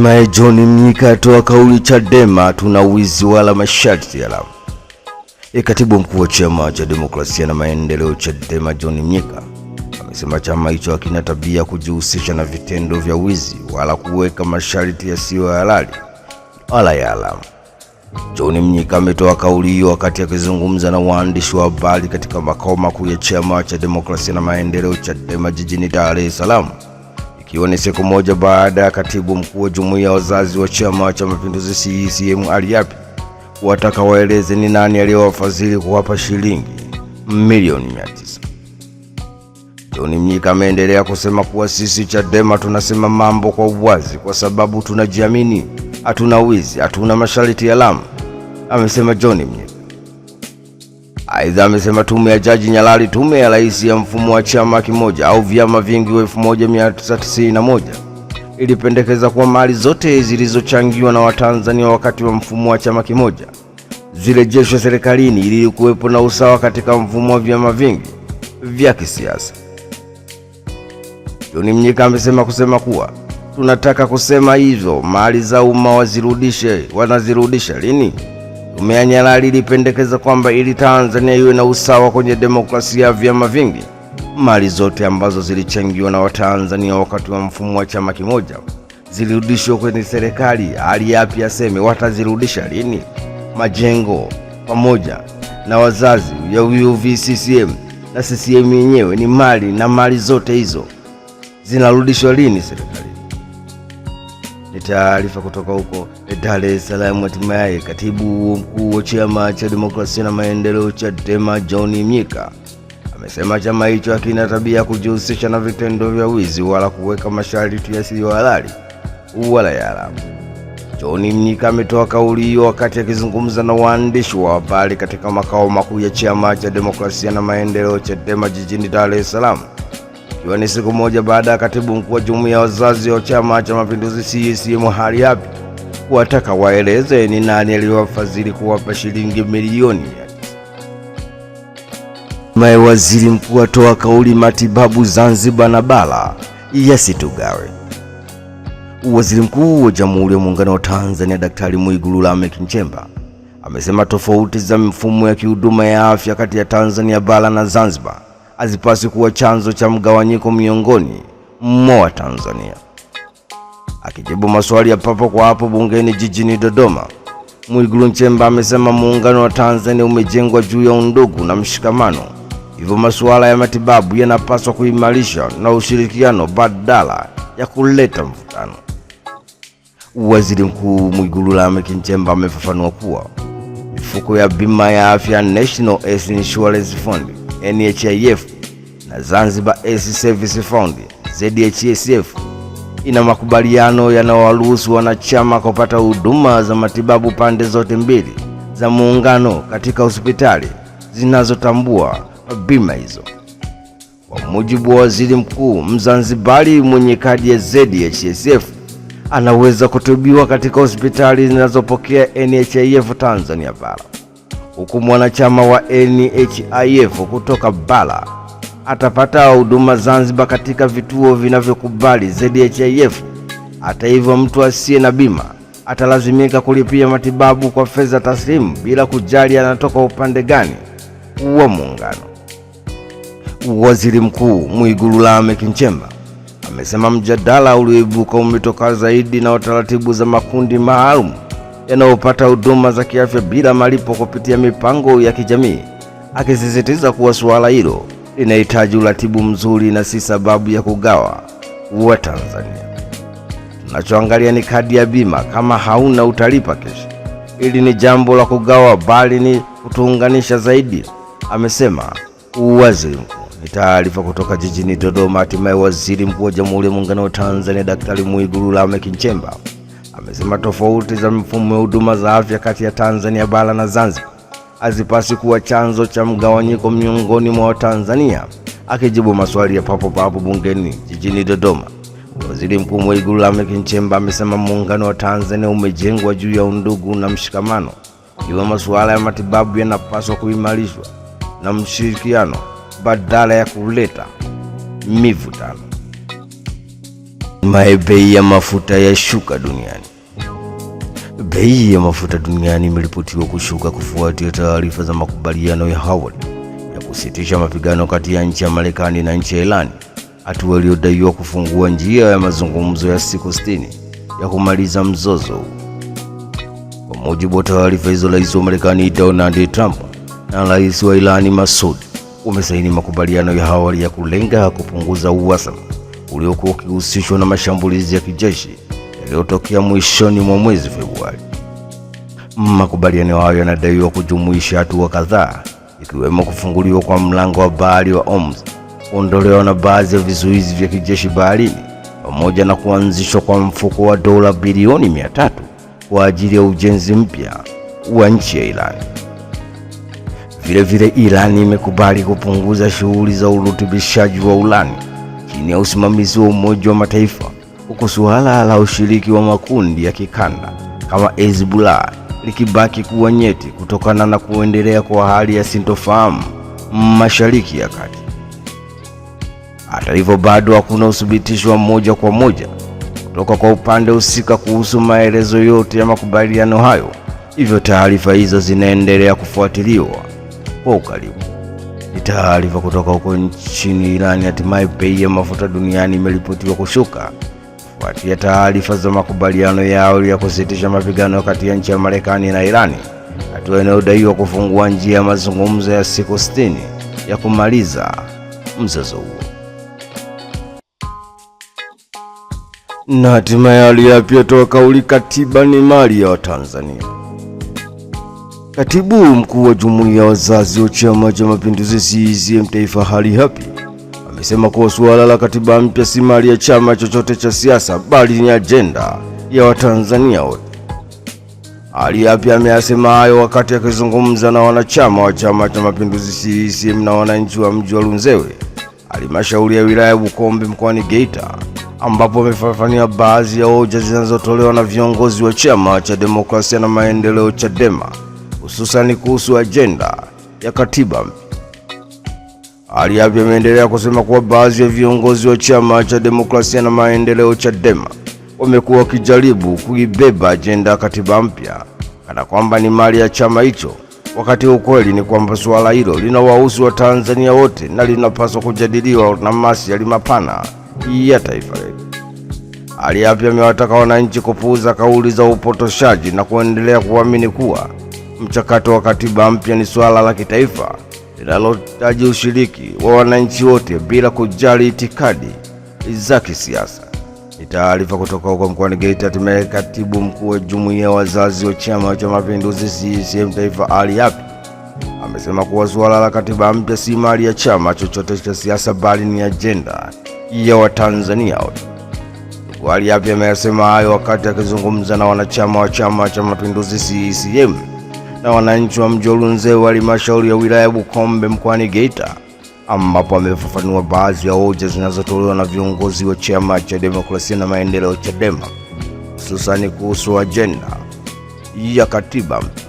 Hatimaye John Mnyika atoa kauli Chadema tuna wizi wala masharti ya lawama. Katibu mkuu wa Chama cha Demokrasia na Maendeleo Chadema John Mnyika amesema chama hicho hakina tabia kujihusisha na vitendo vya wizi wala kuweka masharti yasiyo halali wala ya alama. John Mnyika ametoa kauli hiyo wakati akizungumza na waandishi wa habari katika makao makuu ya Chama cha Demokrasia na Maendeleo Chadema jijini Dar es Salaam, ikiwa ni siku moja baada ya katibu mkuu wa Jumuiya ya Wazazi wa Chama cha Mapinduzi CCM Aliapi kuwataka waeleze ni nani aliyowafadhili kuwapa shilingi milioni 900. John Mnyika ameendelea kusema kuwa sisi Chadema tunasema mambo kwa uwazi kwa sababu tunajiamini, hatuna wizi, hatuna masharti ya lawama, amesema John Mnyika. Aidha amesema tume ya Jaji Nyalali, tume ya rais ya mfumo wa chama kimoja au vyama vingi wa 1991 ilipendekeza kuwa mali zote zilizochangiwa na Watanzania wakati wa mfumo wa chama kimoja zirejeshwe serikalini ili kuwepo na usawa katika mfumo wa vyama vingi vya kisiasa. John Mnyika amesema kuwa tunataka kusema hivyo mali za umma wanazirudisha lini? Tume ya Nyalali ilipendekeza kwamba ili Tanzania iwe na usawa kwenye demokrasia ya vyama vingi, mali zote ambazo zilichangiwa na Watanzania wakati wa mfumo wa chama kimoja zirudishwe kwenye serikali. Aliapi aseme watazirudisha lini? Majengo pamoja na wazazi ya UVCCM na CCM yenyewe ni mali, na mali zote hizo zinarudishwa lini serikali? Ni taarifa kutoka huko Dar es Salaam. Hatimaye katibu mkuu wa Chama cha Demokrasia na Maendeleo Chadema John Mnyika amesema chama hicho hakina tabia kujihusisha na vitendo vya wizi wala kuweka masharti yasiyo halali wala ya alama. John Mnyika ametoa kauli hiyo wakati akizungumza na waandishi wa habari katika makao makuu ya Chama cha Demokrasia na Maendeleo Chadema jijini Dar es Salaam, ikiwa ni siku moja baada ya katibu mkuu wa Jumuiya ya Wazazi wa Chama cha Mapinduzi CCM Aliapi kuwataka waeleze ni nani aliyowafadhili kuwapa shilingi milioni 900. Waziri mkuu atoa kauli matibabu Zanzibar na bara yasitugawe. Waziri Mkuu wa Jamhuri ya Muungano wa Tanzania Daktari Mwigulu Lameck Nchemba amesema tofauti za mfumo ya kihuduma ya afya kati ya Tanzania bara na Zanzibar hazipaswi kuwa chanzo cha mgawanyiko miongoni mwa Tanzania. Akijibu maswali ya papo kwa hapo bungeni jijini Dodoma, Mwigulu Nchemba amesema muungano wa Tanzania umejengwa juu ya undugu na mshikamano, hivyo masuala ya matibabu yanapaswa kuimarisha na ushirikiano badala ya kuleta mvutano. Waziri Mkuu Mwigulu Lameck Nchemba amefafanua kuwa mifuko ya bima ya afya National Health Insurance Fund NHIF na Zanzibar Health Service Fund ZHSF ina makubaliano yanayowaruhusu wanachama kupata huduma za matibabu pande zote mbili za muungano katika hospitali zinazotambua bima hizo. Kwa mujibu wa waziri mkuu, Mzanzibari mwenye kadi ya ZHSF anaweza kutibiwa katika hospitali zinazopokea NHIF Tanzania bara, huku mwanachama wa NHIF kutoka bara atapata huduma Zanzibar katika vituo vinavyokubali ZHIF. Hata hivyo, mtu asiye na bima atalazimika kulipia matibabu kwa fedha taslimu bila kujali anatoka upande gani wa muungano. Waziri Mkuu Mwigulu Lameck Nchemba amesema mjadala ulioibuka umetoka zaidi na utaratibu za makundi maalum yanayopata huduma za kiafya bila malipo kupitia mipango ya kijamii, akisisitiza kuwa suala hilo linahitaji uratibu mzuri na si sababu ya kugawa wa Tanzania. Tunachoangalia ni kadi ya bima, kama hauna utalipa kesho. Hili ni jambo la kugawa, bali ni kutuunganisha zaidi, amesema waziri mkuu. Ni taarifa kutoka jijini Dodoma. Hatimaye waziri mkuu wa Jamhuri ya Muungano wa Tanzania Daktari Mwigulu Lameck Nchemba amesema tofauti za mfumo wa huduma za afya kati ya Tanzania bara na Zanzibar hazipaswi kuwa chanzo cha mgawanyiko miongoni mwa Tanzania. Akijibu maswali ya papo bungeni jijini Dodoma, waziri mkuu Mwigulu Lameck Nchemba amesema muungano wa Tanzania umejengwa juu ya undugu na mshikamano, hivyo masuala ya matibabu yanapaswa kuimarishwa na mshirikiano badala ya kuleta mivutano. Bei ya mafuta yashuka duniani. Bei ya mafuta duniani imeripotiwa kushuka kufuatia taarifa za makubaliano ya awali ya kusitisha mapigano kati ya nchi ya Marekani na nchi ya Iran, hatua iliyodaiwa kufungua njia ya mazungumzo ya siku 60 ya kumaliza mzozo. Kwa mujibu wa taarifa hizo, Rais wa Marekani Donald Trump na Rais wa Iran Masoud wamesaini makubaliano ya awali ya kulenga kupunguza uhasama uliokuwa ukihusishwa na mashambulizi ya kijeshi yaliyotokea mwishoni mwa mwezi Februari. Makubaliano hayo yanadaiwa kujumuisha hatua kadhaa, ikiwemo kufunguliwa kwa mlango wa bahari wa Hormuz, kuondolewa na baadhi ya vizuizi vya kijeshi baharini, pamoja na kuanzishwa kwa mfuko wa dola bilioni 300 kwa ajili ya ujenzi mpya wa nchi ya Iran. Vilevile, Iran imekubali kupunguza shughuli za urutubishaji wa urani chini ya usimamizi wa Umoja wa Mataifa, huku suala la ushiriki wa makundi ya kikanda kama Hezbollah likibaki kuwa nyeti kutokana na kuendelea kwa hali ya sintofahamu Mashariki ya Kati. Hata hivyo, bado hakuna uthibitisho wa moja kwa moja kutoka kwa upande husika kuhusu maelezo yote ya makubaliano hayo, hivyo taarifa hizo zinaendelea kufuatiliwa kwa ukaribu. Ni taarifa kutoka huko nchini Iran. Hatimaye bei ya mafuta duniani imeripotiwa kushuka kufuatia taarifa za makubaliano ya awali ya kusitisha mapigano kati ya nchi ya Marekani na Iran, hatua inayodaiwa kufungua njia ya mazungumzo ya siku 60 ya kumaliza mzozo huo. Na hatimaye aliapia toa kauli katiba ni mali ya Watanzania. Katibu mkuu wa Jumuiya ya Wazazi wa Chama cha Mapinduzi CCM Taifa, Ali Hapi, amesema kuwa suala la katiba mpya si mali ya chama chochote cha siasa, bali ni ajenda ya Watanzania wote. Ali Hapi ameyasema hayo wakati akizungumza na wanachama wa Chama cha Mapinduzi CCM na wananchi wa mji wa Runzewe, halmashauri ya wilaya ya Bukombe mkoani Geita, ambapo amefafanua baadhi ya hoja zinazotolewa na viongozi wa Chama cha Demokrasia na Maendeleo Chadema, hususan kuhusu ajenda ya katiba mpya. Ali Hapi ameendelea kusema kuwa baadhi ya viongozi wa Chama cha Demokrasia na Maendeleo Chadema wamekuwa wakijaribu kuibeba ajenda ya katiba mpya kana kwamba ni mali ya chama hicho, wakati ukweli ni kwamba suala hilo linawahusu Watanzania wote na linapaswa kujadiliwa na maslahi mapana ya taifa letu. Ali Hapi amewataka wananchi kupuuza kauli za upotoshaji na kuendelea kuamini kuwa mchakato wa katiba mpya ni suala la kitaifa linalohitaji ushiriki wa wananchi wote bila kujali itikadi za kisiasa. Ni taarifa kutoka huko mkoani Geita. Hatimaye katibu mkuu wa Jumuiya ya Wazazi wa Chama cha Mapinduzi CCM Taifa, Ali Hapi, amesema kuwa suala la katiba mpya si mali ya chama chochote cha siasa, bali ni ajenda ya Watanzania wote. Ali Hapi amesema hayo wakati akizungumza na wanachama wa Chama cha Mapinduzi CCM na wananchi wa mji wa Runzewe, halmashauri ya wilaya ya Bukombe mkoani Geita, ambapo amefafanua baadhi ya hoja zinazotolewa na viongozi wa Chama cha Demokrasia na Maendeleo Chadema, hususani kuhusu ajenda ya katiba mpya.